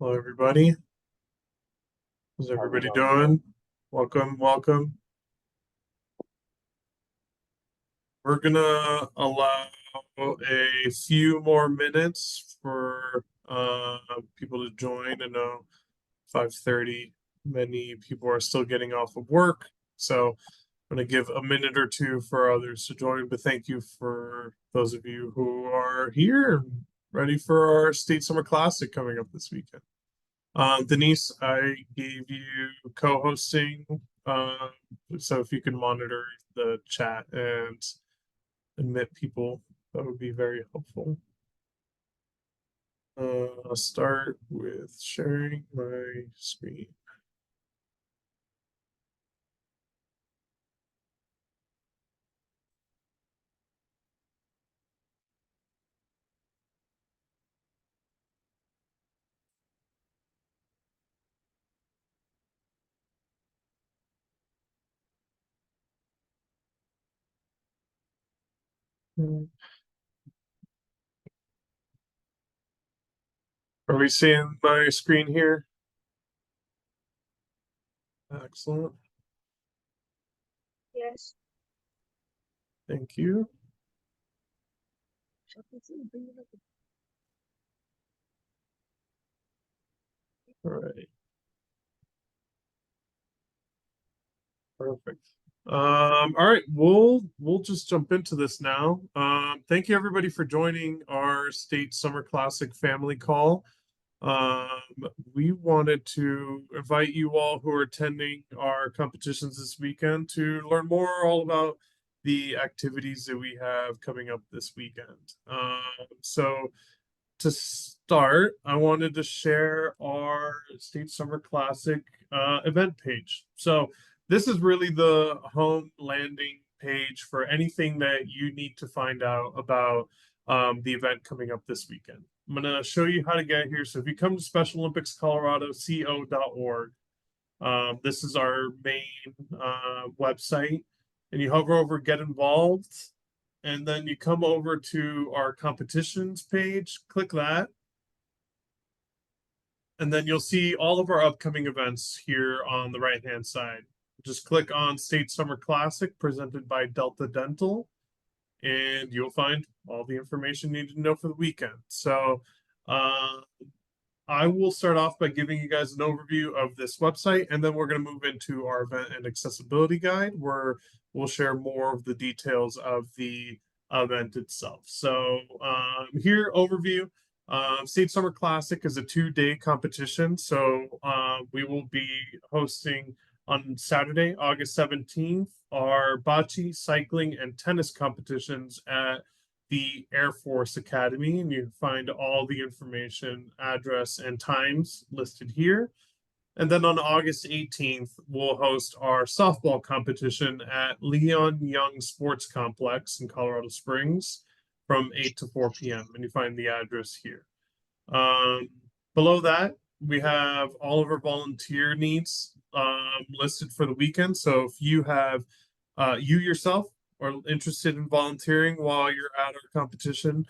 Hello, everybody. How's everybody doing? Welcome, welcome. We're gonna allow a few more minutes for people to join. I know 5:30, many people are still getting off of work, so I'm gonna give a minute or two for others to join. But thank you for those of you who are here, and ready for our State Summer Classic coming up this weekend. Denise, I gave you co-hosting, so if you can monitor the chat and admit people, that would be very helpful. I'll start with sharing my screen. Are we seeing my screen here? Excellent. Yes. Thank you. All right. Perfect. All right, we'll just jump into this now. Thank you everybody for joining our State Summer Classic family call. We wanted to invite you all who are attending our competitions this weekend to learn more all about the activities that we have coming up this weekend. So to start, I wanted to share our State Summer Classic event page. So this is really the home landing page for anything that you need to find out about the event coming up this weekend. I'm going to show you how to get here. So if you come to Special Olympics Colorado, co.org, this is our main website, and you hover over Get Involved, and then you come over to our competitions page, click that, and then you'll see all of our upcoming events here on the right-hand side. Just click on State Summer Classic presented by Delta Dental, and you'll find all the information you need to know for the weekend. So I will start off by giving you guys an overview of this website, and then we're going to move into our event and accessibility guide, where we'll share more of the details of the event itself. So here, overview. State Summer Classic is a 2-day competition. So we will be hosting on Saturday, August 17th, our bocce, cycling, and tennis competitions at the Air Force Academy, and you can find all the information, address, and times listed here. And then on August 18th, we'll host our softball competition at Leon Young Sports Complex in Colorado Springs from 8 to 4 p.m. And you find the address here. Below that, we have all of our volunteer needs listed for the weekend. So if you have you yourself are interested in volunteering while you're at our competition,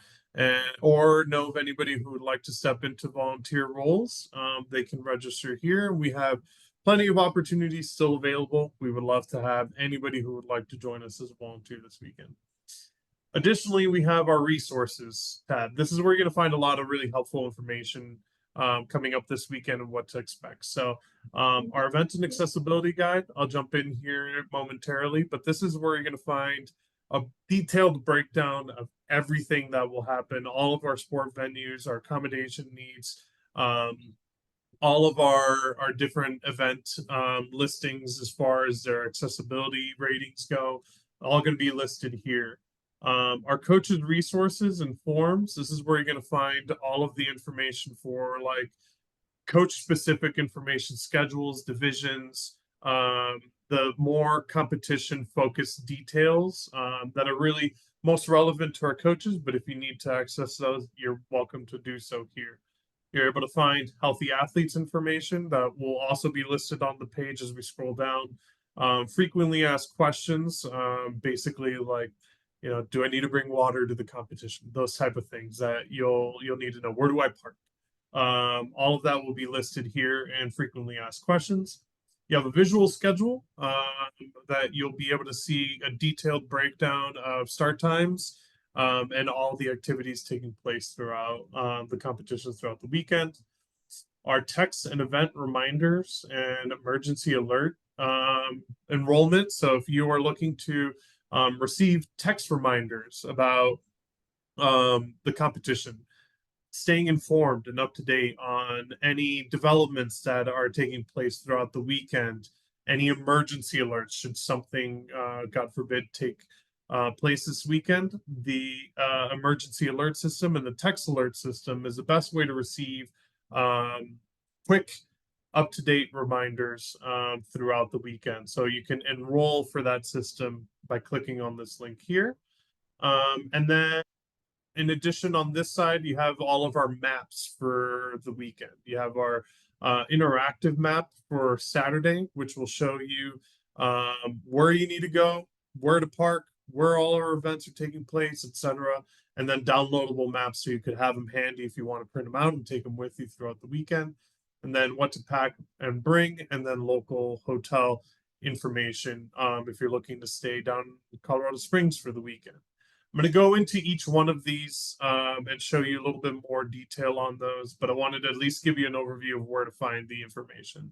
or know of anybody who would like to step into volunteer roles, they can register here. We have plenty of opportunities still available. We would love to have anybody who would like to join us as a volunteer this weekend. Additionally, we have our resources tab. This is where you're going to find a lot of really helpful information coming up this weekend and what to expect. So our event and accessibility guide, I'll jump in here momentarily, but this is where you're going to find a detailed breakdown of everything that will happen, all of our sport venues, our accommodation needs, all of our different event listings as far as their accessibility ratings go, all going to be listed here. Our coaches resources and forms, this is where you're going to find all of the information for like coach specific information, schedules, divisions, the more competition focused details that are really most relevant to our coaches. But if you need to access those, you're welcome to do so here. You're able to find healthy athletes information that will also be listed on the page as we scroll down. Frequently asked questions, basically like, do I need to bring water to the competition? Those type of things that you'll need to know. Where do I park? All of that will be listed here and frequently asked questions. You have a visual schedule that you'll be able to see a detailed breakdown of start times and all the activities taking place throughout the competitions throughout the weekend. Our text and event reminders and emergency alert enrollment. So if you are looking to receive text reminders about the competition, staying informed and up to date on any developments that are taking place throughout the weekend, any emergency alerts should something, God forbid, take place this weekend. The emergency alert system and the text alert system is the best way to receive quick, up to date reminders throughout the weekend. So you can enroll for that system by clicking on this link here. And then in addition, on this side, you have all of our maps for the weekend. You have our interactive map for Saturday, which will show you where you need to go, where to park, where all our events are taking place, etc. And then downloadable maps so you could have them handy if you want to print them out and take them with you throughout the weekend. And then what to pack and bring, and then local hotel information if you're looking to stay down in Colorado Springs for the weekend. I'm going to go into each one of these and show you a little bit more detail on those, but I wanted to at least give you an overview of where to find the information.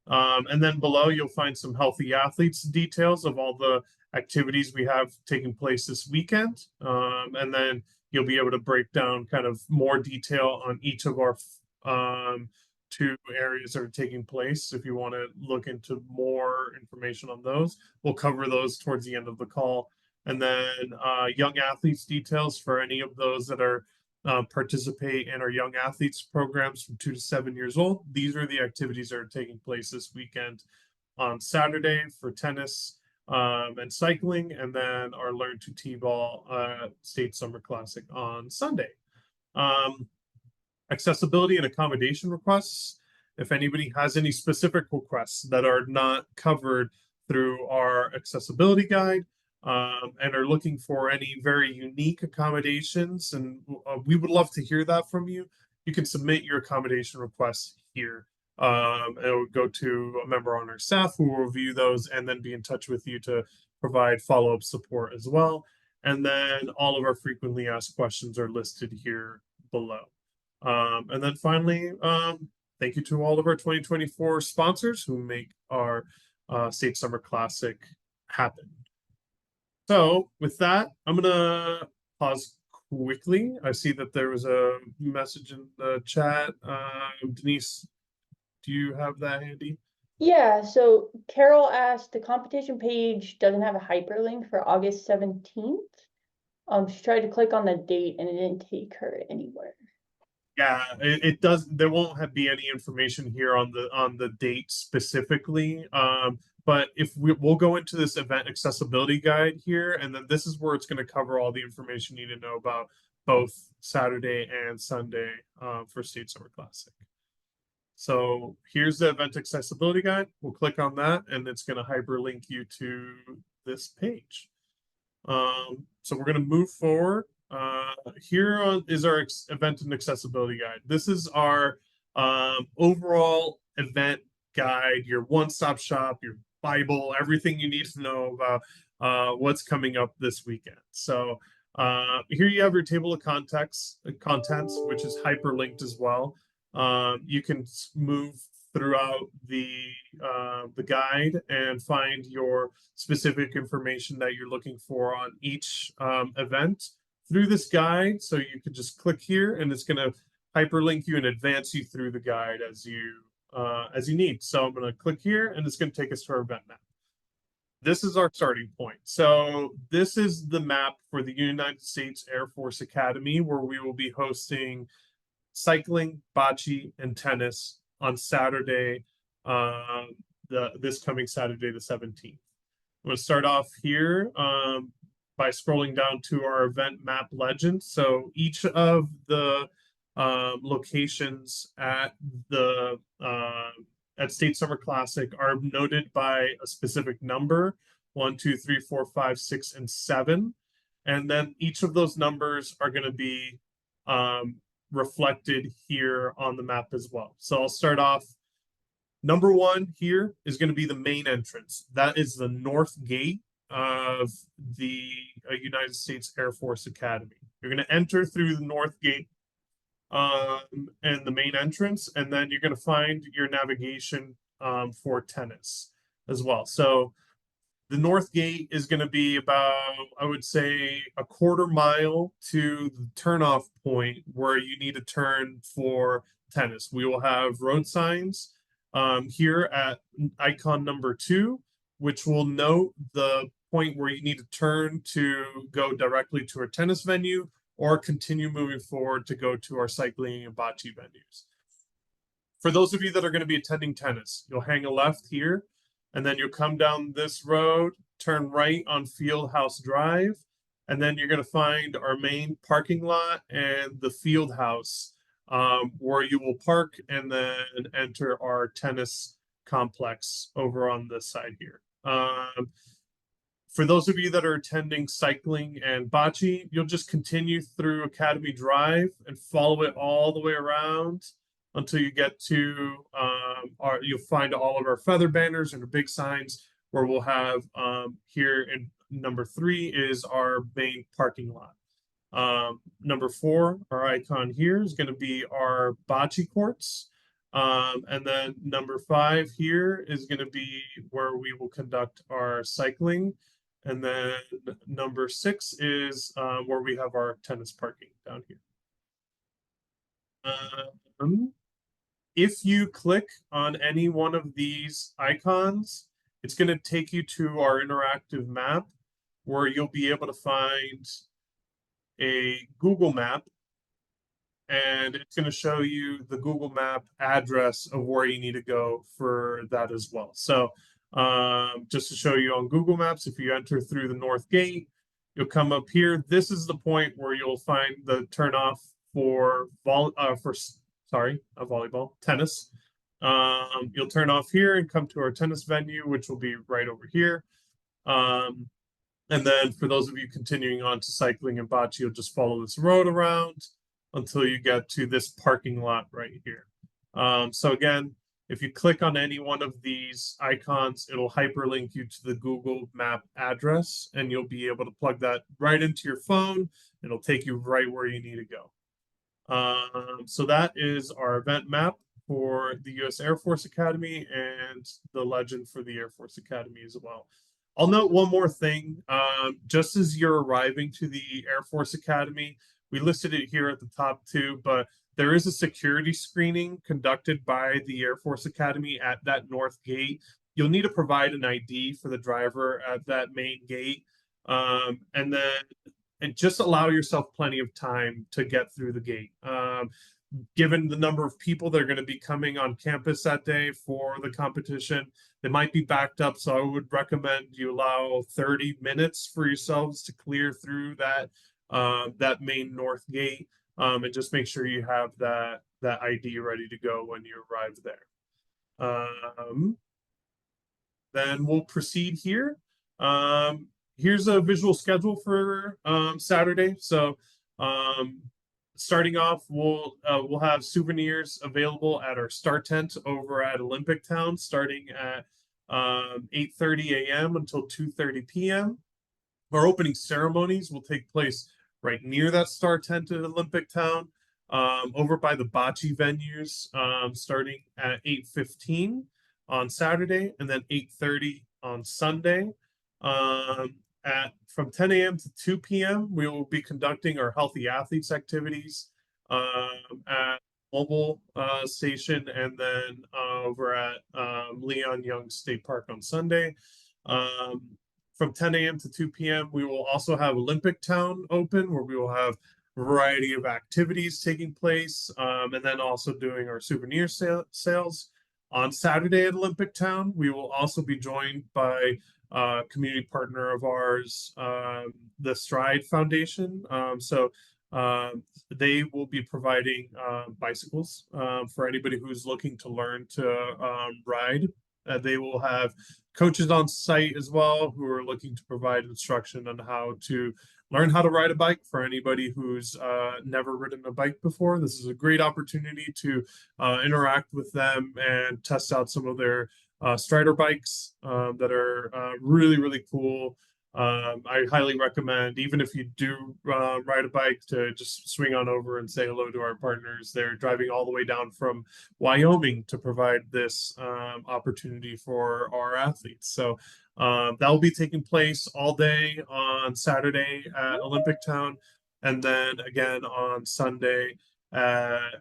And then below, you'll find some Healthy Athletes details of all the activities we have taking place this weekend. And then you'll be able to break down kind of more detail on each of our two areas that are taking place. If you want to look into more information on those, we'll cover those towards the end of the call. And then young athletes details for any of those that are participate in our young athletes programs from 2 to 7 years old. These are the activities that are taking place this weekend on Saturday for tennis and cycling, and then our Learn to T-Ball State Summer Classic on Sunday. Accessibility and accommodation requests. If anybody has any specific requests that are not covered through our accessibility guide, and are looking for any very unique accommodations, and we would love to hear that from you, you can submit your accommodation requests here. It would go to a member on our staff who will review those and then be in touch with you to provide follow-up support as well. And then all of our frequently asked questions are listed here below. And then finally, thank you to all of our 2024 sponsors who make our State Summer Classic happen. So with that, I'm gonna pause quickly. I see that there was a message in the chat. Denise, do you have that handy? Yeah, so Carol asked, the competition page doesn't have a hyperlink for August 17th. She tried to click on the date and it didn't take her anywhere. Yeah, it does. There won't be any information here on the date specifically. But if we'll go into this event accessibility guide here, and then this is where it's going to cover all the information you need to know about both Saturday and Sunday for State Summer Classic. So here's the event accessibility guide. We'll click on that, and it's going to hyperlink you to this page. So we're going to move forward. Here is our event and accessibility guide. This is our overall event guide, your one-stop shop, your Bible, everything you need to know about what's coming up this weekend. So here you have your table of contents, which is hyperlinked as well. You can move throughout the guide and find your specific information that you're looking for on each event through this guide. So you can just click here and it's going to hyperlink you and advance you through the guide as you need. So I'm going to click here and it's going to take us to our event map. This is our starting point. So this is the map for the United States Air Force Academy, where we will be hosting cycling, bocce, and tennis on Saturday, this coming Saturday, the 17th. I'm going to start off here by scrolling down to our event map legend. So each of the locations at the at State Summer Classic are noted by a specific number: 1, 2, 3, 4, 5, 6, and 7. And then each of those numbers are going to be reflected here on the map as well. So I'll start off. Number one here is going to be the main entrance. That is the north gate of the United States Air Force Academy. You're going to enter through the north gate and the main entrance, and then you're going to find your navigation for tennis as well. So the north gate is going to be about, I would say, a quarter mile to the turnoff point where you need to turn for tennis. We will have road signs here at icon number 2, which will note the point where you need to turn to go directly to our tennis venue or continue moving forward to go to our cycling and bocce venues. For those of you that are going to be attending tennis, you'll hang a left here, and then you'll come down this road, turn right on Fieldhouse Drive, and then you're going to find our main parking lot and the field house where you will park and then enter our tennis complex over on this side here. For those of you that are attending cycling and bocce, you'll just continue through Academy Drive and follow it all the way around until you get to you'll find all of our feather banners and the big signs where we'll have here in number 3 is our main parking lot. Number 4, our icon here is going to be our bocce courts. And then number 5 here is going to be where we will conduct our cycling. And then number 6 is where we have our tennis parking down here. If you click on any one of these icons, it's going to take you to our interactive map where you'll be able to find a Google map, and it's going to show you the Google map address of where you need to go for that as well. So just to show you on Google Maps, if you enter through the north gate, you'll come up here. This is the point where you'll find the turnoff for volleyball, tennis. You'll turn off here and come to our tennis venue, which will be right over here. And then for those of you continuing on to cycling and bocce, you'll just follow this road around until you get to this parking lot right here. So again, if you click on any one of these icons, it'll hyperlink you to the Google Map address, and you'll be able to plug that right into your phone. It'll take you right where you need to go. So that is our event map for the U.S. Air Force Academy and the legend for the Air Force Academy as well. I'll note one more thing. Just as you're arriving to the Air Force Academy, we listed it here at the top too, but there is a security screening conducted by the Air Force Academy at that north gate. You'll need to provide an ID for the driver at that main gate. And just allow yourself plenty of time to get through the gate. Given the number of people that are going to be coming on campus that day for the competition, they might be backed up. So I would recommend you allow 30 minutes for yourselves to clear through that main north gate, and just make sure you have that ID ready to go when you arrive there. Then we'll proceed here. Here's a visual schedule for Saturday. So starting off, we'll have souvenirs available at our Star Tent over at Olympic Town, starting at 8:30 a.m. until 2:30 p.m. Our opening ceremonies will take place right near that Star Tent at Olympic Town, over by the bocce venues, starting at 8:15 on Saturday, and then 8:30 on Sunday. From 10 a.m. to 2 p.m., we will be conducting our Healthy Athletes activities at Mobile Station, and then over at Leon Young State Park on Sunday. From 10 a.m. to 2 p.m., we will also have Olympic Town open, where we will have a variety of activities taking place, and then also doing our souvenir sales. On Saturday at Olympic Town, we will also be joined by community partner of ours, the Stride Foundation. So they will be providing bicycles for anybody who's looking to learn to ride. They will have coaches on site as well who are looking to provide instruction on how to learn how to ride a bike for anybody who's never ridden a bike before. This is a great opportunity to interact with them and test out some of their Strider bikes that are really, really cool. I highly recommend, even if you do ride a bike, to just swing on over and say hello to our partners. They're driving all the way down from Wyoming to provide this opportunity for our athletes. So that will be taking place all day on Saturday at Olympic Town, and then again on Sunday at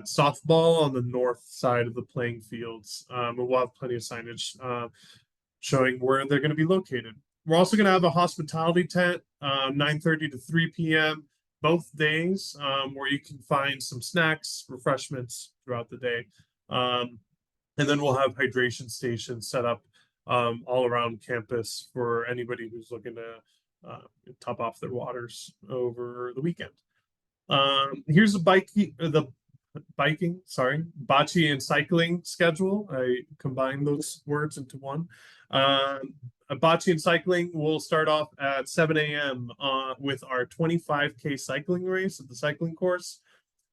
softball on the north side of the playing fields. And we'll have plenty of signage showing where they're going to be located. We're also going to have a hospitality tent, 9:30 to 3 p.m. both days, where you can find some snacks, refreshments throughout the day. And then we'll have hydration stations set up all around campus for anybody who's looking to top off their waters over the weekend. Here's the biking, sorry, bocce and cycling schedule. I combined those words into one. Bocce and cycling will start off at 7 a.m. With our 25K cycling race at the cycling course.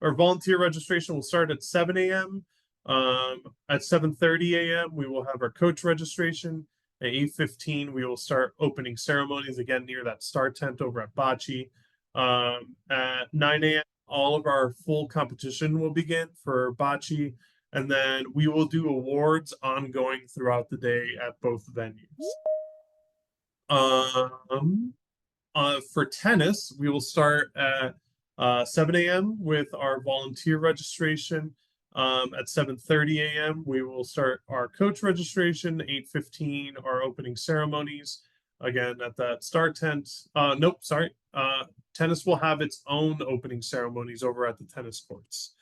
Our volunteer registration will start at 7 a.m. At 7:30 a.m. we will have our coach registration. At 8:15 we will start opening ceremonies again near that star tent over at bocce. At 9 a.m. all of our full competition will begin for bocce, and then we will do awards ongoing throughout the day at both venues. For tennis, we will start at 7 a.m. with our volunteer registration. At 7:30 a.m. we will start our coach registration. 8:15 our opening ceremonies. Again at that star tent. Nope, sorry. Tennis will have its own opening ceremonies over at the tennis courts.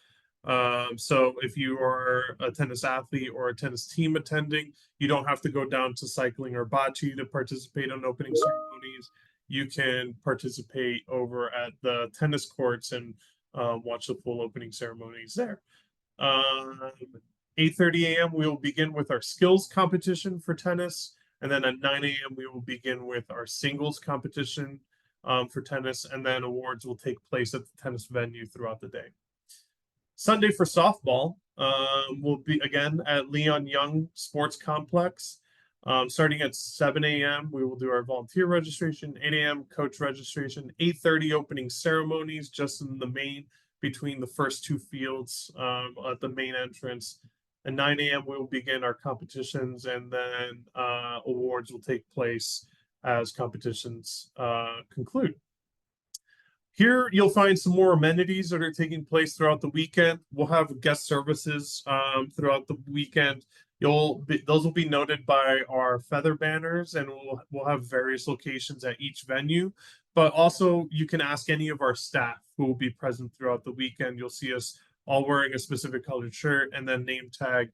So if you are a tennis athlete or a tennis team attending, you don't have to go down to cycling or bocce to participate in opening ceremonies. You can participate over at the tennis courts and watch the full opening ceremonies there. 8:30 a.m. we will begin with our skills competition for tennis, and then at 9 a.m. we will begin with our singles competition for tennis, and then awards will take place at the tennis venue throughout the day. Sunday for softball will be again at Leon Young Sports Complex. Starting at 7 a.m. we will do our volunteer registration. 8 a.m. coach registration. 8:30 opening ceremonies just in the main between the first two fields at the main entrance. At 9 a.m. we will begin our competitions, and then awards will take place as competitions conclude. Here you'll find some more amenities that are taking place throughout the weekend. We'll have guest services throughout the weekend. Those will be noted by our feather banners, and we'll have various locations at each venue. But also you can ask any of our staff who will be present throughout the weekend. You'll see us all wearing a specific colored shirt and then name tag.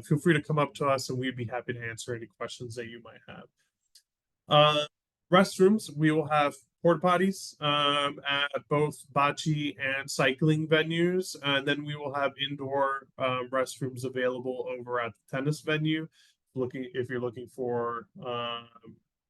Feel free to come up to us and we'd be happy to answer any questions that you might have. Restrooms, we will have porta potties at both bocce and cycling venues, and then we will have indoor restrooms available over at the tennis venue. If you're looking for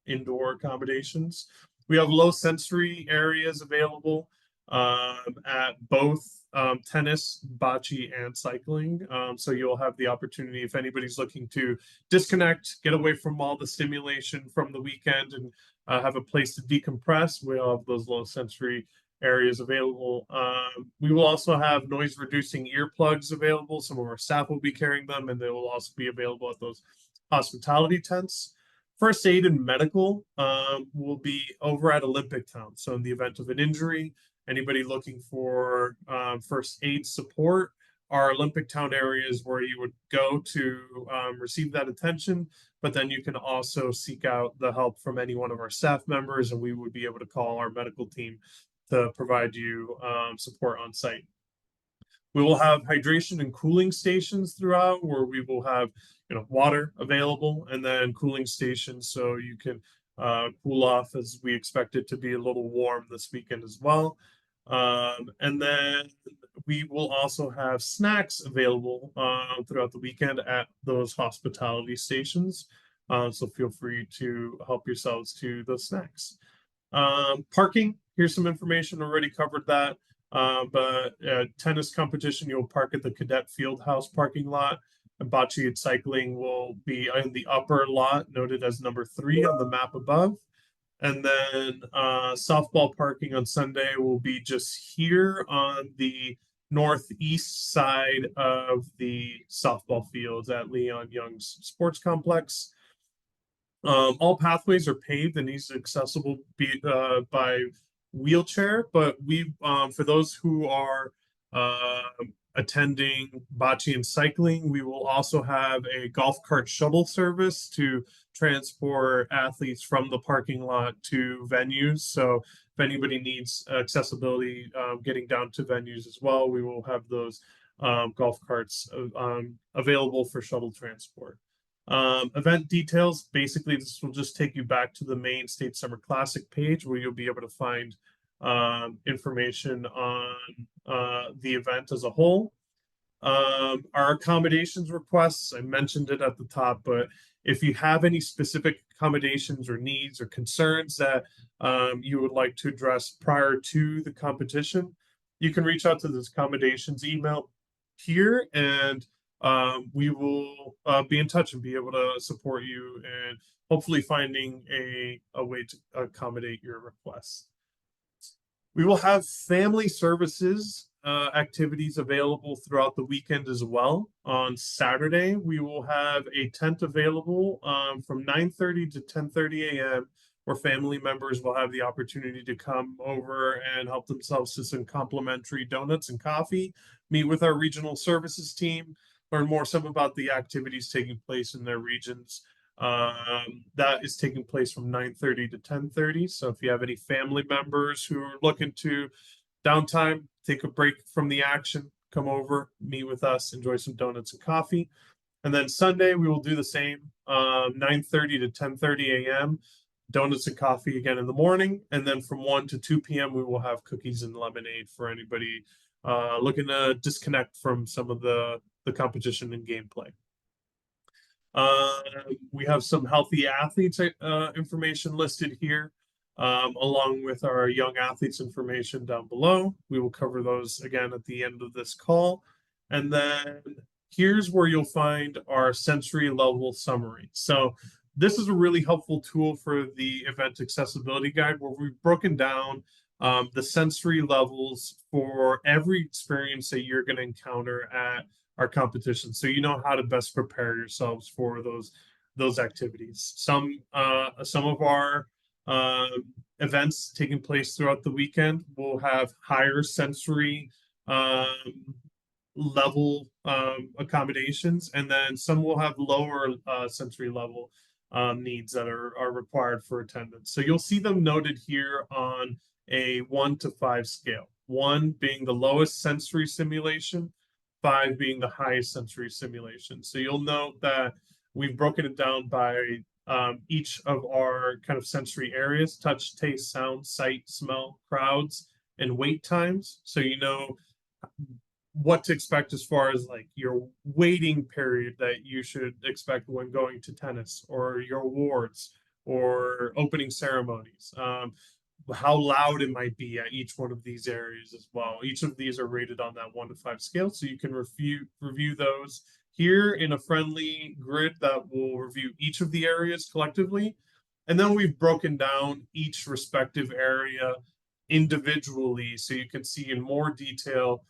indoor accommodations, we have low sensory areas available at both tennis, bocce, and cycling. So you'll have the opportunity, if anybody's looking to disconnect, get away from all the stimulation from the weekend, and have a place to decompress, we'll have those low sensory areas available. We will also have noise reducing earplugs available. Some of our staff will be carrying them, and they will also be available at those hospitality tents. First aid and medical will be over at Olympic Town. So in the event of an injury, anybody looking for first aid support, our Olympic Town area is where you would go to receive that attention, but then you can also seek out the help from any one of our staff members, and we would be able to call our medical team to provide you support on site. We will have hydration and cooling stations throughout, where we will have water available, and then cooling stations so you can cool off, as we expect it to be a little warm this weekend as well. And then we will also have snacks available throughout the weekend at those hospitality stations. So feel free to help yourselves to those snacks. Parking, here's some information, already covered that. But tennis competition, you'll park at the Cadet Fieldhouse parking lot. And bocce and cycling will be in the upper lot, noted as number 3 on the map above. And then softball parking on Sunday will be just here on the northeast side of the softball fields at Leon Young's Sports Complex. All pathways are paved and easily accessible by wheelchair, but we for those who are attending bocce and cycling, we will also have a golf cart shuttle service to transport athletes from the parking lot to venues. So if anybody needs accessibility getting down to venues as well, we will have those golf carts available for shuttle transport. Event details, basically this will just take you back to the main State Summer Classic page where you'll be able to find information on the event as a whole. Our accommodations requests, I mentioned it at the top, but if you have any specific accommodations or needs or concerns that you would like to address prior to the competition, you can reach out to this accommodations email here, and we will be in touch and be able to support you and hopefully finding a way to accommodate your requests. We will have family services activities available throughout the weekend as well. On Saturday, we will have a tent available from 9:30 to 10:30 a.m. where family members will have the opportunity to come over and help themselves to some complimentary donuts and coffee, meet with our regional services team, learn more some about the activities taking place in their regions. That is taking place from 9:30 to 10:30. So if you have any family members who are looking to downtime, take a break from the action, come over, meet with us, enjoy some donuts and coffee. And then Sunday, we will do the same, 9:30 to 10:30 a.m. Donuts and coffee again in the morning. And then from 1 to 2 p.m., we will have cookies and lemonade for anybody looking to disconnect from some of the competition and gameplay. We have some healthy athletes information listed here, along with our young athletes information down below. We will cover those again at the end of this call. And then here's where you'll find our sensory level summary. So this is a really helpful tool for the event accessibility guide where we've broken down the sensory levels for every experience that you're going to encounter at our competition, so you know how to best prepare yourselves for those activities. Some of our events taking place throughout the weekend will have higher sensory level accommodations, and then some will have lower sensory level needs that are required for attendance. So you'll see them noted here on a 1 to 5 scale. 1 being the lowest sensory simulation, 5 being the highest sensory simulation. So you'll note that we've broken it down by each of our kind of sensory areas: touch, taste, sound, sight, smell, crowds, and wait times. So you know what to expect as far as like your waiting period that you should expect when going to tennis, or your awards or opening ceremonies. How loud it might be at each one of these areas as well. Each of these are rated on that 1 to 5 scale, so you can review those here in a friendly grid that will review each of the areas collectively. And then we've broken down each respective area individually, so you can see in more detail.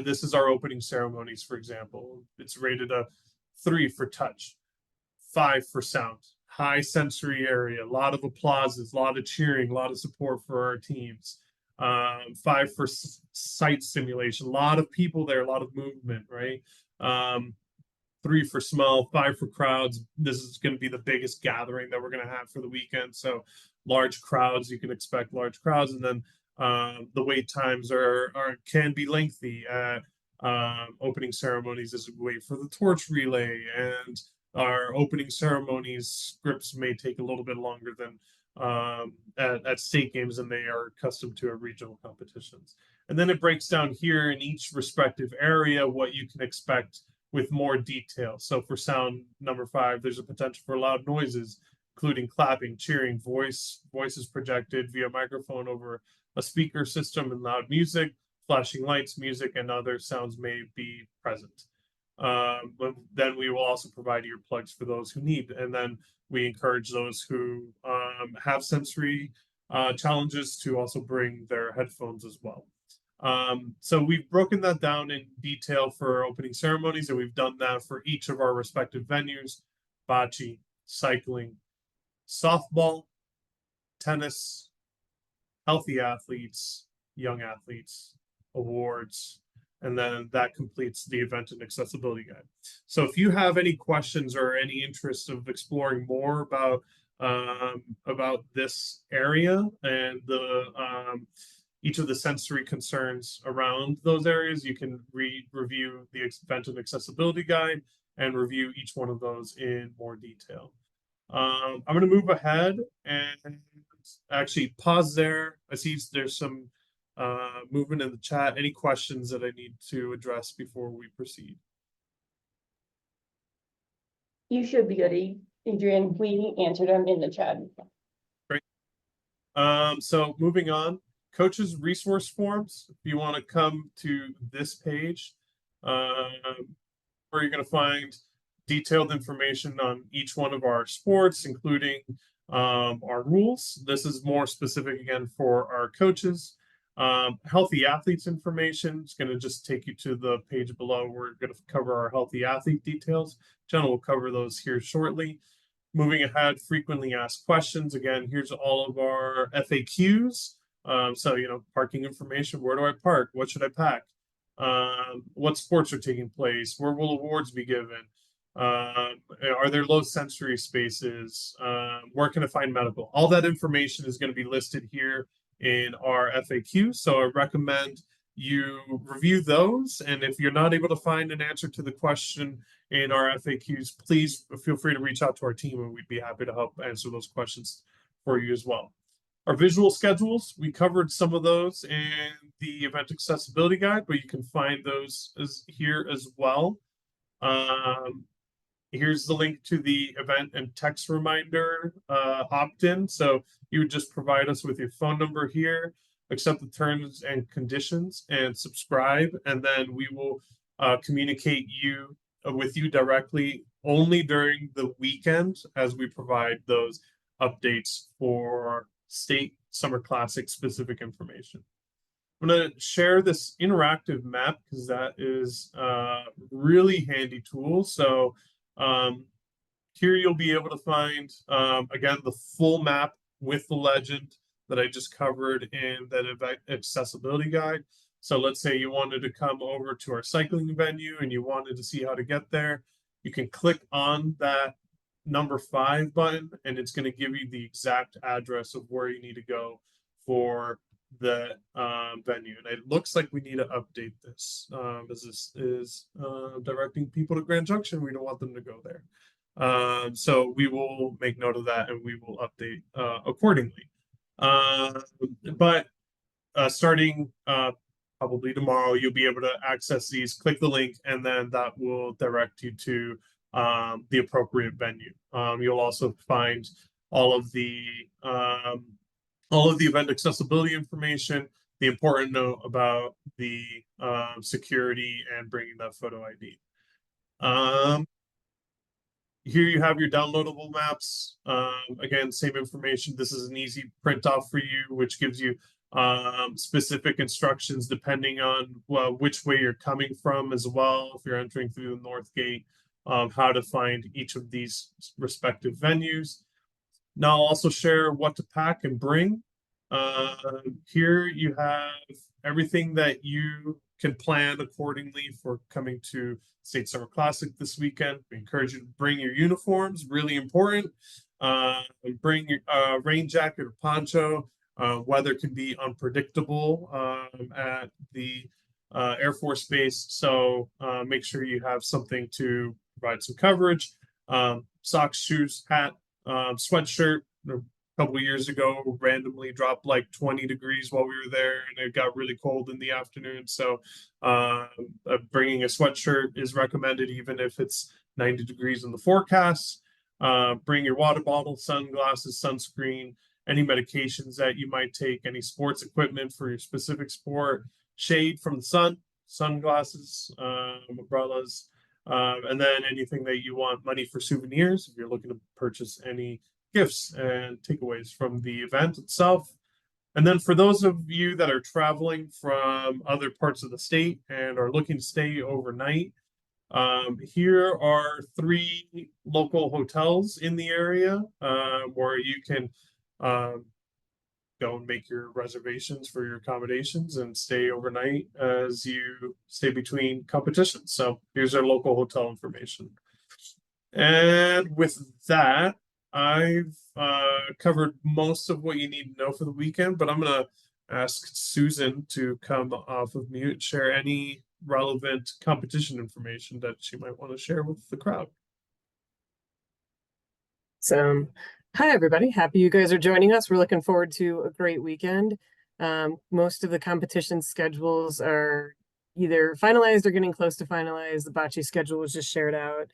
This is our opening ceremonies, for example. It's rated a 3 for touch, 5 for sound. High sensory area, a lot of applauses, a lot of cheering, a lot of support for our teams. 5 for sight stimulation, a lot of people there, a lot of movement, right? 3 for smell, 5 for crowds. This is going to be the biggest gathering that we're going to have for the weekend. So large crowds, you can expect large crowds. And then the wait times can be lengthy at opening ceremonies as we wait for the torch relay, and our opening ceremonies scripts may take a little bit longer than at state games than they are accustomed to at regional competitions. And then it breaks down here in each respective area what you can expect with more detail. So for sound number 5, there's a potential for loud noises including clapping, cheering, voices projected via microphone over a speaker system, and loud music, flashing lights, music, and other sounds may be present. But then we will also provide earplugs for those who need, and then we encourage those who have sensory challenges to also bring their headphones as well. So we've broken that down in detail for opening ceremonies, and we've done that for each of our respective venues: bocce, cycling, softball, tennis, healthy athletes, young athletes, awards, and then that completes the event and accessibility guide. So if you have any questions or any interest of exploring more about this area and the each of the sensory concerns around those areas, you can review the event and accessibility guide and review each one of those in more detail. I'm going to move ahead and actually pause there. I see there's some movement in the chat. Any questions that I need to address before we proceed? You should be good, Adrian. We answered them in the chat. Great. So moving on, coaches resource forms. If you want to come to this page, where you're going to find detailed information on each one of our sports, including our rules. This is more specific again for our coaches. Healthy athletes information is going to just take you to the page below. We're going to cover our healthy athlete details. Jenna will cover those here shortly. Moving ahead, frequently asked questions. Again, here's all of our FAQs. So, parking information. Where do I park? What should I pack? What sports are taking place? Where will awards be given? Are there low sensory spaces? Where can I find medical? All that information is going to be listed here in our FAQ. So I recommend you review those. And if you're not able to find an answer to the question in our FAQs, please feel free to reach out to our team and we'd be happy to help answer those questions for you as well. Our visual schedules, we covered some of those in the event accessibility guide, but you can find those here as well. Here's the link to the event and text reminder opt-in. So you would just provide us with your phone number here, accept the terms and conditions, and subscribe. And then we will communicate with you directly only during the weekend as we provide those updates for state Summer Classic specific information. I'm going to share this interactive map because that is a really handy tool. So here you'll be able to find, again, the full map with the legend that I just covered in that event accessibility guide. So let's say you wanted to come over to our cycling venue and you wanted to see how to get there. You can click on that number 5 button and it's going to give you the exact address of where you need to go for the venue. And it looks like we need to update this as this is directing people to Grand Junction. We don't want them to go there. So we will make note of that and we will update accordingly. But starting probably tomorrow, you'll be able to access these, click the link, and then that will direct you to the appropriate venue. You'll also find all of the event accessibility information, the important note about the security and bringing that photo ID. Here you have your downloadable maps. Again, same information. This is an easy print off for you, which gives you specific instructions depending on which way you're coming from as well. If you're entering through the North Gate, how to find each of these respective venues. Now I'll also share what to pack and bring. Here you have everything that you can plan accordingly for coming to State Summer Classic this weekend. We encourage you to bring your uniforms, really important. Bring your rain jacket or poncho. Weather can be unpredictable at the Air Force Base, so make sure you have something to provide some coverage. Socks, shoes, hat, sweatshirt. A couple of years ago, randomly dropped like 20 degrees while we were there, and it got really cold in the afternoon. So bringing a sweatshirt is recommended, even if it's 90 degrees in the forecast. Bring your water bottle, sunglasses, sunscreen, any medications that you might take, any sports equipment for your specific sport, shade from the sun, sunglasses, umbrellas, and then anything that you want, money for souvenirs if you're looking to purchase any gifts and takeaways from the event itself. And then for those of you that are traveling from other parts of the state and are looking to stay overnight, here are 3 local hotels in the area where you can go and make your reservations for your accommodations and stay overnight as you stay between competitions. So here's our local hotel information. And with that, I've covered most of what you need to know for the weekend, but I'm gonna ask Susan to come off of mute, share any relevant competition information that she might want to share with the crowd. So, hi everybody, happy you guys are joining us. We're looking forward to a great weekend. Most of the competition schedules are either finalized or getting close to finalized. The bocce schedule was just shared out.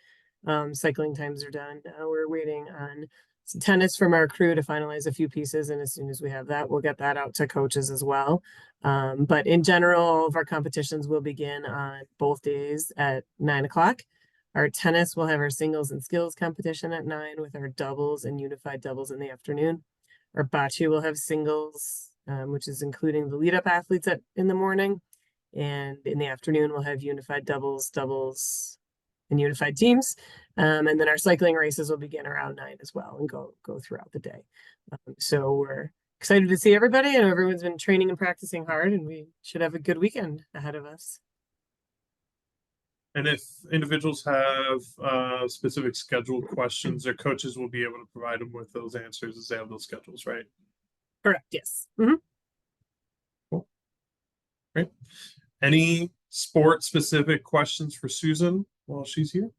Cycling times are done. We're waiting on some tennis from our crew to finalize a few pieces, and as soon as we have that, we'll get that out to coaches as well. But in general, all of our competitions will begin on both days at 9 o'clock. Our tennis will have our singles and skills competition at 9 with our doubles and unified doubles in the afternoon. Our bocce will have singles, which is including the lead up athletes in the morning. And in the afternoon, we'll have unified doubles, doubles, and unified teams. And then our cycling races will begin around 9 as well and go throughout the day. So we're excited to see everybody, and everyone's been training and practicing hard, and we should have a good weekend ahead of us. And if individuals have specific scheduled questions, their coaches will be able to provide them with those answers as they have those schedules, right? Correct, yes. Cool. Great. Any sport specific questions for Susan while she's here?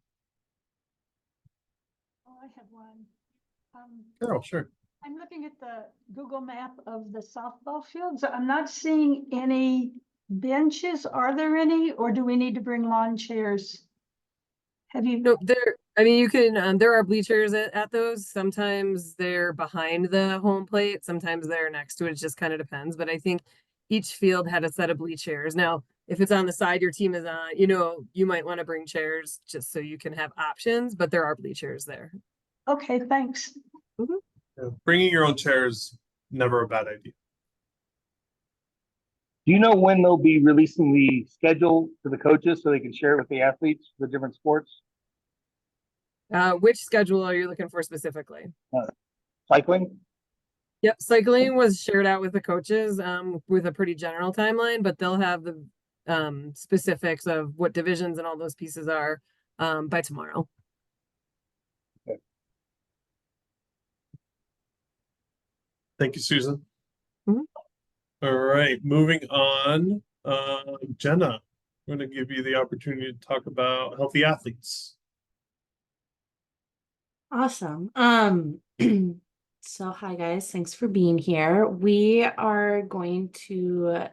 Oh, I have one. Carol, sure. I'm looking at the Google map of the softball fields. I'm not seeing any benches. Are there any, or do we need to bring lawn chairs? Have you? No, you can, there are bleachers at those. Sometimes they're behind the home plate, sometimes they're next to it. It just kind of depends. But I think each field had a set of bleachers. Now, if it's on the side your team is on, you might want to bring chairs just so you can have options, but there are bleachers there. Okay, thanks. Yeah, bringing your own chair is never a bad idea. Do you know when they'll be releasing the schedule to the coaches so they can share it with the athletes, the different sports? Which schedule are you looking for specifically? Cycling? Yep, cycling was shared out with the coaches with a pretty general timeline, but they'll have the specifics of what divisions and all those pieces are by tomorrow. Okay. Thank you, Susan. Mhm. All right, moving on. Jenna, I'm going to give you the opportunity to talk about healthy athletes. Awesome. So hi guys, thanks for being here. We are going to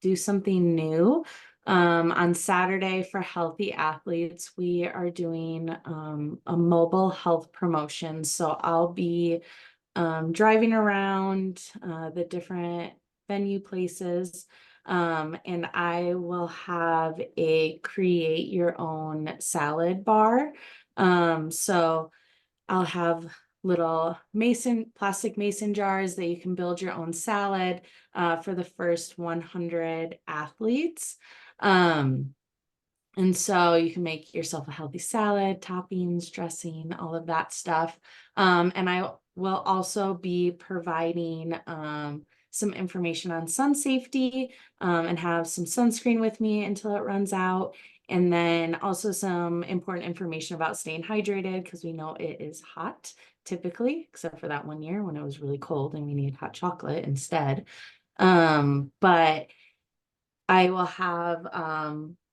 do something new. On Saturday for healthy athletes, we are doing a mobile health promotion. So I'll be driving around the different venue places, and I will have a create your own salad bar. So I'll have little plastic mason jars that you can build your own salad for the first 100 athletes. And so you can make yourself a healthy salad, toppings, dressing, all of that stuff. And I will also be providing some information on sun safety and have some sunscreen with me until it runs out. And then also some important information about staying hydrated, because we know it is hot typically, except for that one year when it was really cold and we needed hot chocolate instead. But I will have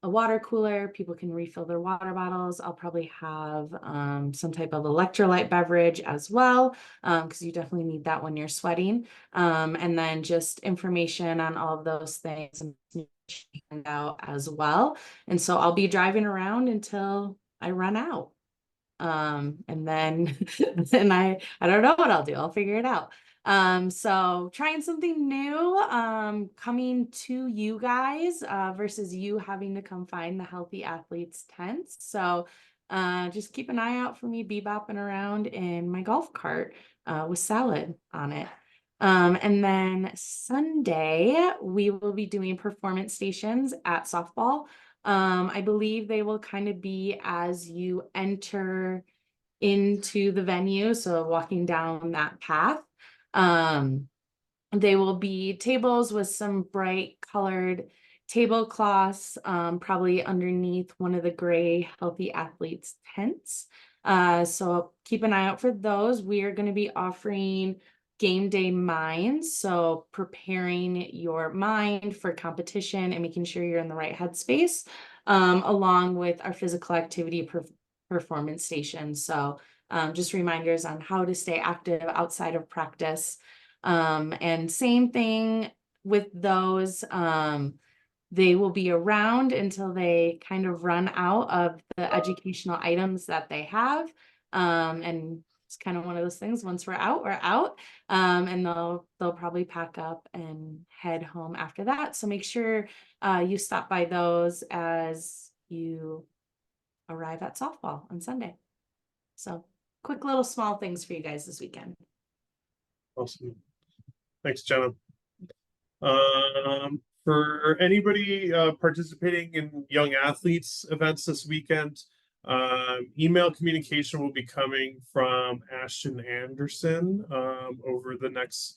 a water cooler. People can refill their water bottles. I'll probably have some type of electrolyte beverage as well, because you definitely need that when you're sweating. And then just information on all of those things and out as well. And so I'll be driving around until I run out. And then then I don't know what I'll do. I'll figure it out. So trying something new, coming to you guys, versus you having to come find the Healthy Athletes tents. So just keep an eye out for me bebopping around in my golf cart with salad on it. And then Sunday, we will be doing performance stations at softball. I believe they will kind of be as you enter into the venue, so walking down that path. They will be tables with some bright colored tablecloths, probably underneath one of the gray Healthy Athletes tents. So keep an eye out for those. We are going to be offering game day minds, so preparing your mind for competition and making sure you're in the right headspace, along with our physical activity performance station. So just reminders on how to stay active outside of practice. And same thing with those. They will be around until they kind of run out of the educational items that they have. And it's kind of one of those things, once we're out, we're out. And they'll probably pack up and head home after that. So make sure you stop by those as you arrive at softball on Sunday. So quick little small things for you guys this weekend. Awesome. Thanks, Jenna. For anybody participating in young athletes events this weekend, email communication will be coming from Ashton Anderson over the next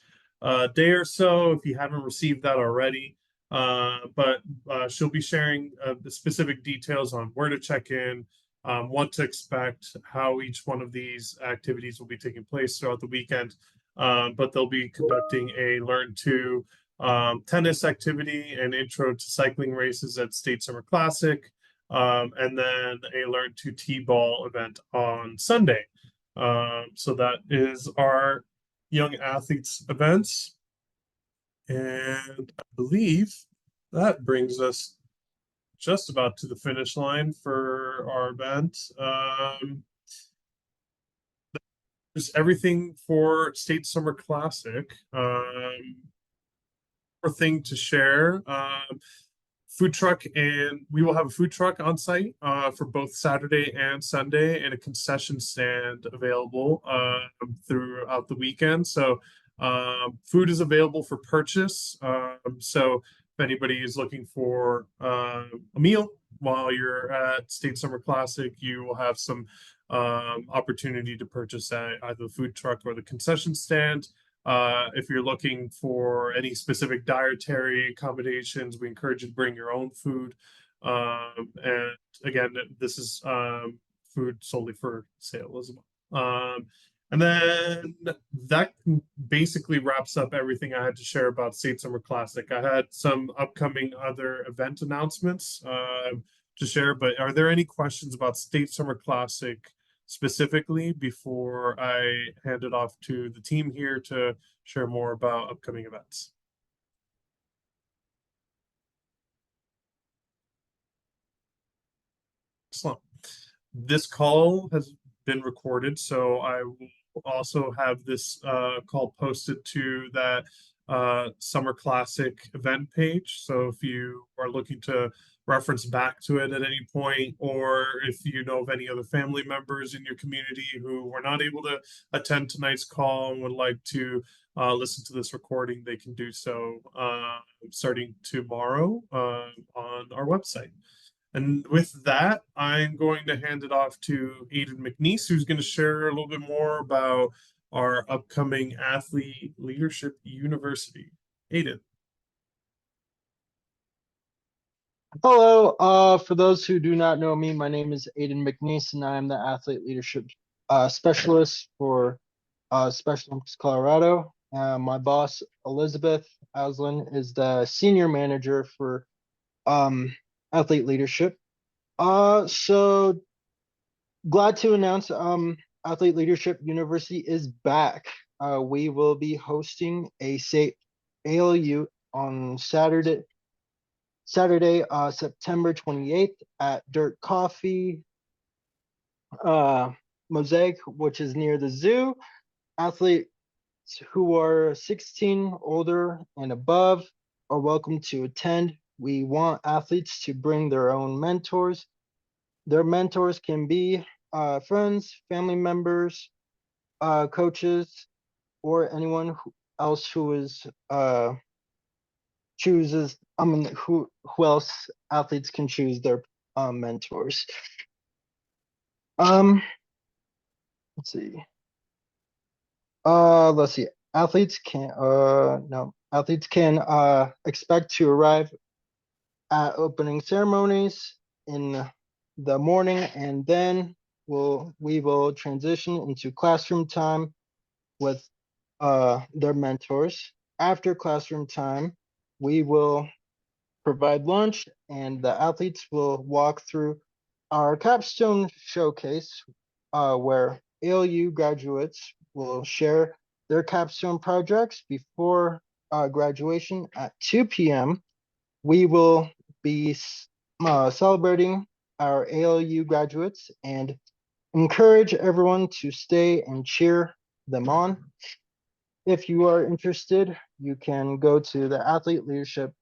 day or so, if you haven't received that already. But she'll be sharing the specific details on where to check in, what to expect, how each one of these activities will be taking place throughout the weekend. But they'll be conducting a Learn to tennis activity and intro to cycling races at State Summer Classic, and then a Learn to T-ball event on Sunday. So that is our young athletes events. And I believe that brings us just about to the finish line for our event. There's everything for State Summer Classic. Thing to share. Food truck, and we will have a food truck on site for both Saturday and Sunday, and a concession stand available throughout the weekend. So food is available for purchase. So if anybody is looking for a meal while you're at State Summer Classic, you will have some opportunity to purchase at either the food truck or the concession stand. If you're looking for any specific dietary accommodations, we encourage you to bring your own food. And again, this is food solely for sale as well. And then that basically wraps up everything I had to share about State Summer Classic. I had some upcoming other event announcements to share, but are there any questions about State Summer Classic specifically before I hand it off to the team here to share more about upcoming events? Excellent. This call has been recorded, so I will also have this call posted to that Summer Classic event page. So if you are looking to reference back to it at any point, or if you know of any other family members in your community who were not able to attend tonight's call and would like to listen to this recording, they can do so starting tomorrow on our website. And with that, I'm going to hand it off to Aiden McNeese, who's going to share a little bit more about our upcoming Athlete Leadership University. Aiden. Hello, for those who do not know me, my name is Aiden McNeese, and I am the Athlete Leadership Specialist for Special Olympics Colorado. My boss, Elizabeth Aslin, is the Senior Manager for Athlete Leadership. So glad to announce Athlete Leadership University is back. We will be hosting a SATE ALU on Saturday, September 28th at Dirt Coffee. Mosaic, which is near the zoo. Athletes who are 16 older and above are welcome to attend. We want athletes to bring their own mentors. Their mentors can be friends, family members, coaches, or anyone else who is chooses. Who else athletes can choose their mentors. Let's see. Let's see. Athletes can no. Athletes can expect to arrive at opening ceremonies in the morning, and then we will transition into classroom time with their mentors. After classroom time, we will provide lunch, and the athletes will walk through our capstone showcase, where ALU graduates will share their capstone projects before graduation at 2 p.m. We will be celebrating our ALU graduates and encourage everyone to stay and cheer them on. If you are interested, you can go to the Athlete Leadership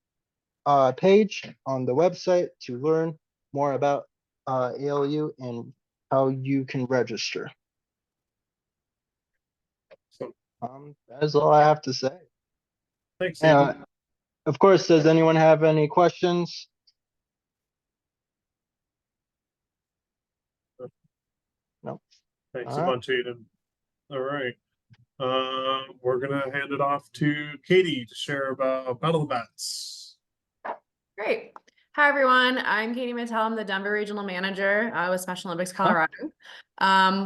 page on the website to learn more about ALU and how you can register. So, That is all I have to say. thanks, Aiden. Of course, does anyone have any questions? No. Thanks All a right. bunch, Aiden. All right. We're gonna hand it off to Katie to share about Battle of the Bats. Great. Hi, everyone. I'm Katie Mattel. I'm the Denver Regional Manager with Special Olympics Colorado.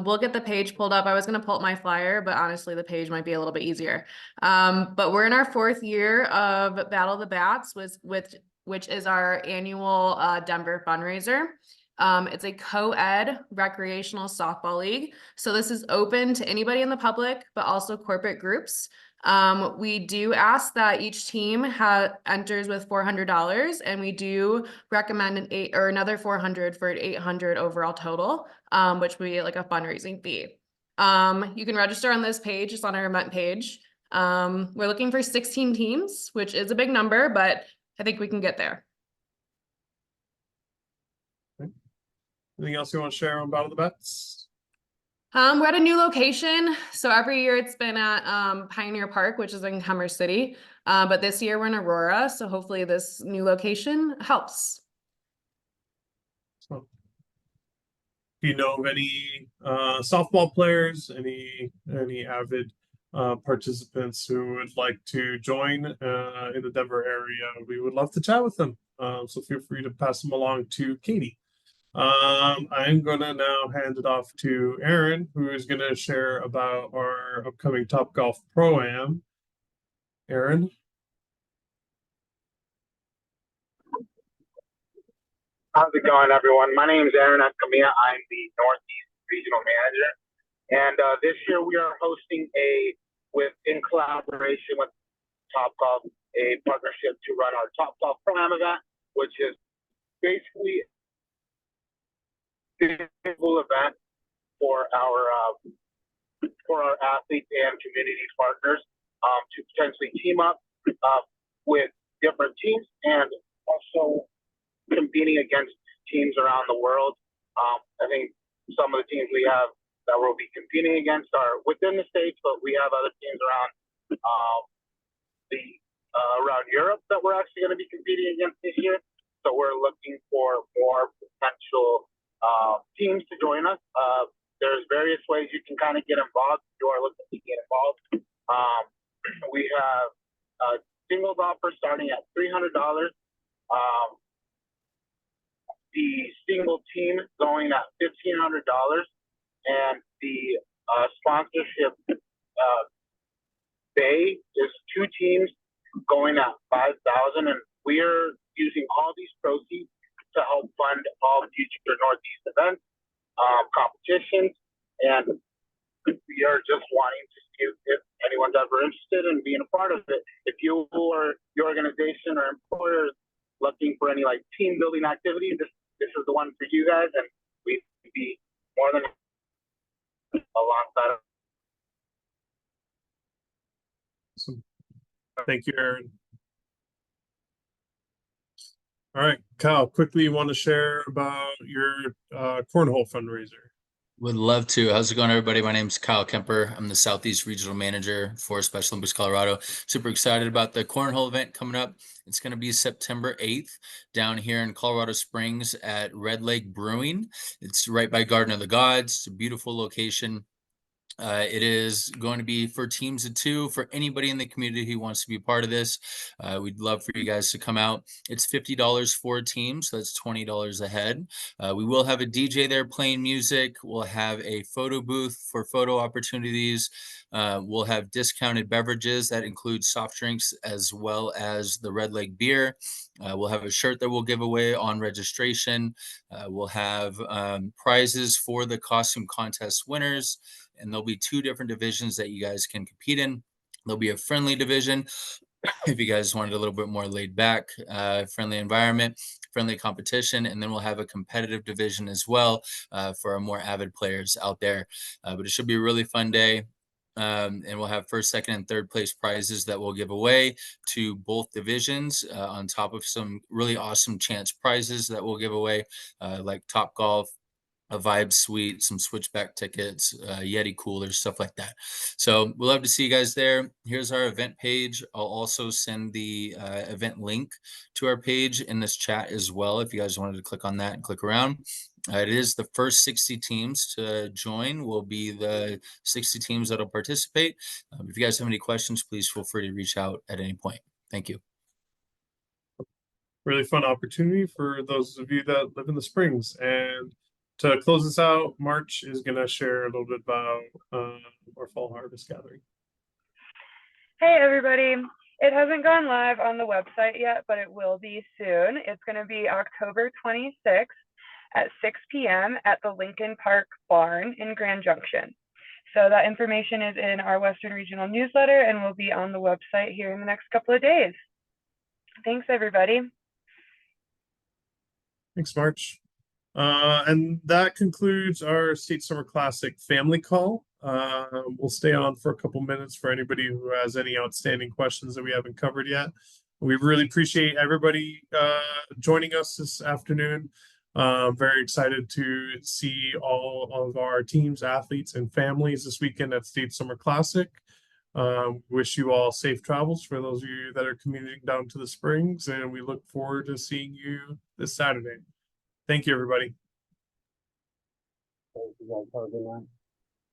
We'll get the page pulled up. I was going to pull up my flyer, but honestly, the page might be a little bit easier. But we're in our 4th year of Battle of the Bats, which is our annual Denver fundraiser. It's a co-ed recreational softball league. So this is open to anybody in the public, but also corporate groups. We do ask that each team enters with $400, and we do recommend another $400 for an $800 overall total, which would be like a fundraising fee. You can register on this page. It's on our event page. We're looking for 16 teams, which is a big number, but I think we can get there. Anything else you want to share on Battle of the Bats? We're at a new location. So every year it's been at Pioneer Park, which is in Commerce City. But this year we're in Aurora. So hopefully this new location helps. So, do you know of any softball players, any avid participants who would like to join in the Denver area? We would love to chat with them. So feel free to pass them along to Katie. I'm gonna now hand it off to Aaron, who is gonna share about our upcoming Topgolf Pro-Am. Aaron. How's it going, everyone? My name is Aaron Escamilla. I'm the Northeast Regional Manager. And this year we are hosting in collaboration with Topgolf, a partnership to run our Topgolf Pro-Am event, which is basically a full event for our athletes and community partners to potentially team up with different teams and also competing against teams around the world. I think some of the teams we have that we'll be competing against are within the States, but we have other teams around around Europe that we're actually going to be competing against this year. So we're looking for more potential teams to join us. There's various ways you can kind of get involved if you are looking to get involved. We have singles offer starting at $300. The single team going at $1,500, and the sponsorship bay is 2 teams going at $5,000, and we are using all these proceeds to help fund all future Northeast events, competitions, and we are just wanting to see if anyone's ever interested in being a part of it. If you or your organization or employer is looking for any like team building activity, this is the one for you guys, and we'd be more than alongside. Awesome. Thank you, Aaron. All right, Kyle, quickly, you want to share about your cornhole fundraiser? Would love to. How's it going, everybody? My name is Kyle Kemper. I'm the Southeast Regional Manager for Special Olympics Colorado. Super excited about the cornhole event coming up. It's going to be September 8th down here in Colorado Springs at Red Lake Brewing. It's right by Garden of the Gods. It's a beautiful location. It is going to be for teams of 2 for anybody in the community who wants to be part of this. We'd love for you guys to come out. It's $50 for a team, so that's $20 a head. We will have a DJ there playing music. We'll have a photo booth for photo opportunities. We'll have discounted beverages that include soft drinks as well as the Red Lake beer. We'll have a shirt that we'll give away on registration. We'll have prizes for the costume contest winners. And there'll be 2 different divisions that you guys can compete in. There'll be a friendly division if you guys wanted a little bit more laid back, friendly environment, friendly competition, and then we'll have a competitive division as well for our more avid players out there. But it should be a really fun day. And we'll have first, second, and third place prizes that we'll give away to both divisions on top of some really awesome chance prizes that we'll give away, like Top Golf, a Vibe Suite, some Switchback tickets, Yeti coolers, stuff like that. So we'll love to see you guys there. Here's our event page. I'll also send the event link to our page in this chat as well, if you guys wanted to click on that and click around. It is the first 60 teams to join will be the 60 teams that'll participate. If you guys have any questions, please feel free to reach out at any point. Thank you. Really fun opportunity for those of you that live in the Springs. And to close this out, March is going to share a little bit about our fall harvest gathering. Hey everybody, it hasn't gone live on the website yet, but it will be soon. It's going to be October 26th at 6 p.m. at the Lincoln Park Barn in Grand Junction. So that information is in our Western Regional newsletter and will be on the website here in the next couple of days. Thanks everybody. Thanks, March. And that concludes our State Summer Classic family call. We'll stay on for a couple minutes for anybody who has any outstanding questions that we haven't covered yet. We really appreciate everybody joining us this afternoon. Very excited to see all of our teams, athletes, and families this weekend at State Summer Classic. Wish you all safe travels for those of you that are commuting down to the Springs, and we look forward to seeing you this Saturday. Thank you, everybody.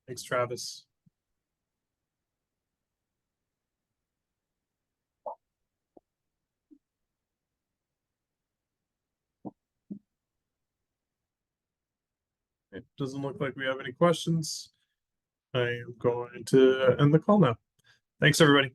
Thanks, Travis. It doesn't look like we have any questions. I am going to end the call now. Thanks, everybody.